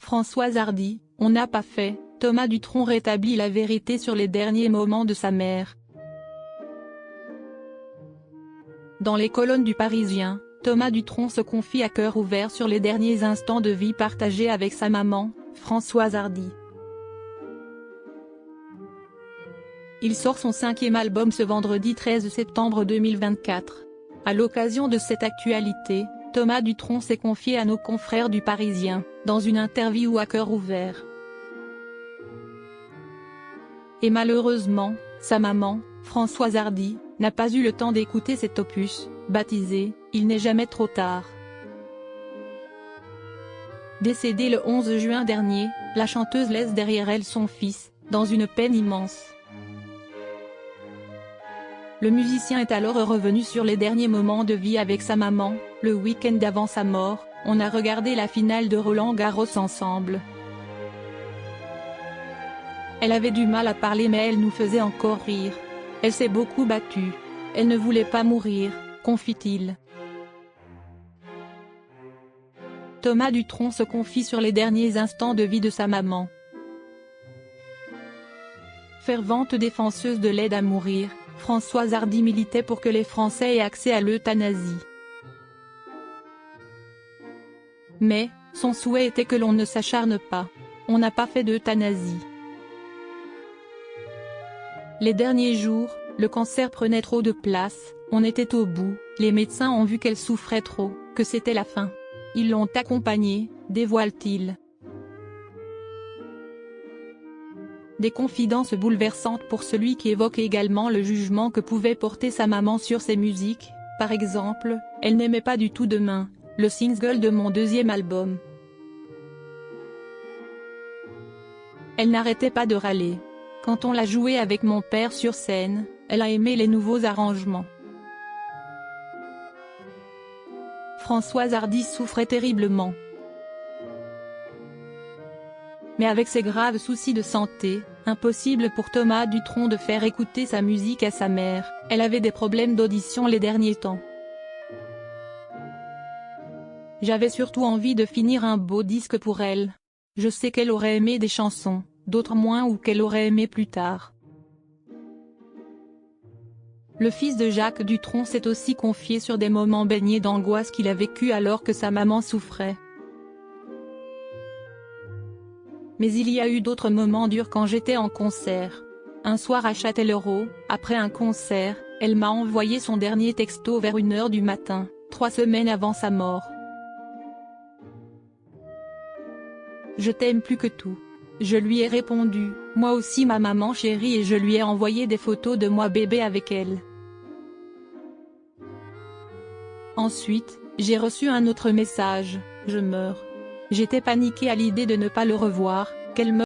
Françoise Hardy, on n'a pas fait. Thomas Dutronc rétablit la vérité sur les derniers moments de sa mère. Dans les colonnes du Parisien, Thomas Dutronc se confie à cœur ouvert sur les derniers instants de vie partagés avec sa maman, Françoise Hardy. Il sort son 5e album ce vendredi 13 septembre 2024. À l'occasion de cette actualité, Thomas Dutronc s'est confié à nos confrères du Parisien, dans une interview à cœur ouvert. Et malheureusement, sa maman, Françoise Hardy, n'a pas eu le temps d'écouter cet opus, baptisé « Il n'est jamais trop tard ». Décédée le 11 juin dernier, la chanteuse laisse derrière elle son fils, dans une peine immense. Le musicien est alors revenu sur les derniers moments de vie avec sa maman. Le week-end avant sa mort, on a regardé la finale de Roland-Garros ensemble. Elle avait du mal à parler mais elle nous faisait encore rire. Elle s'est beaucoup battue. Elle ne voulait pas mourir, confie-t-il. Thomas Dutronc se confie sur les derniers instants de vie de sa maman. Fervente défenseuse de l'aide à mourir, Françoise Hardy militait pour que les Français aient accès à l'euthanasie. Mais, son souhait était que l'on ne s'acharne pas. On n'a pas fait d'euthanasie. Les derniers jours, le cancer prenait trop de place, on était au bout, les médecins ont vu qu'elle souffrait trop, que c'était la fin. Ils l'ont accompagnée, dévoile-t-il. Des confidences bouleversantes pour celui qui évoque également le jugement que pouvait porter sa maman sur ses musiques. Par exemple, elle n'aimait pas du tout Demain, le single de mon 2e album. Elle n'arrêtait pas de râler. Quand on l'a joué avec mon père sur scène, elle a aimé les nouveaux arrangements. Françoise Hardy souffrait terriblement. Mais avec ses graves soucis de santé, impossible pour Thomas Dutronc de faire écouter sa musique à sa mère, elle avait des problèmes d'audition les derniers temps. J'avais surtout envie de finir un beau disque pour elle. Je sais qu'elle aurait aimé des chansons, d'autres moins ou qu'elle aurait aimé plus tard. Le fils de Jacques Dutronc s'est aussi confié sur des moments baignés d'angoisse qu'il a vécu alors que sa maman souffrait. Mais il y a eu d'autres moments durs quand j'étais en concert. Un soir à Châtellerault, après un concert, elle m'a envoyé son dernier texto vers 1h du matin, 3 semaines avant sa mort. Je t'aime plus que tout. Je lui ai répondu, moi aussi ma maman chérie, et je lui ai envoyé des photos de moi bébé avec elle. Ensuite, j'ai reçu un autre message, je meurs. J'étais paniquée à l'idée de ne pas le revoir, qu'elle meure.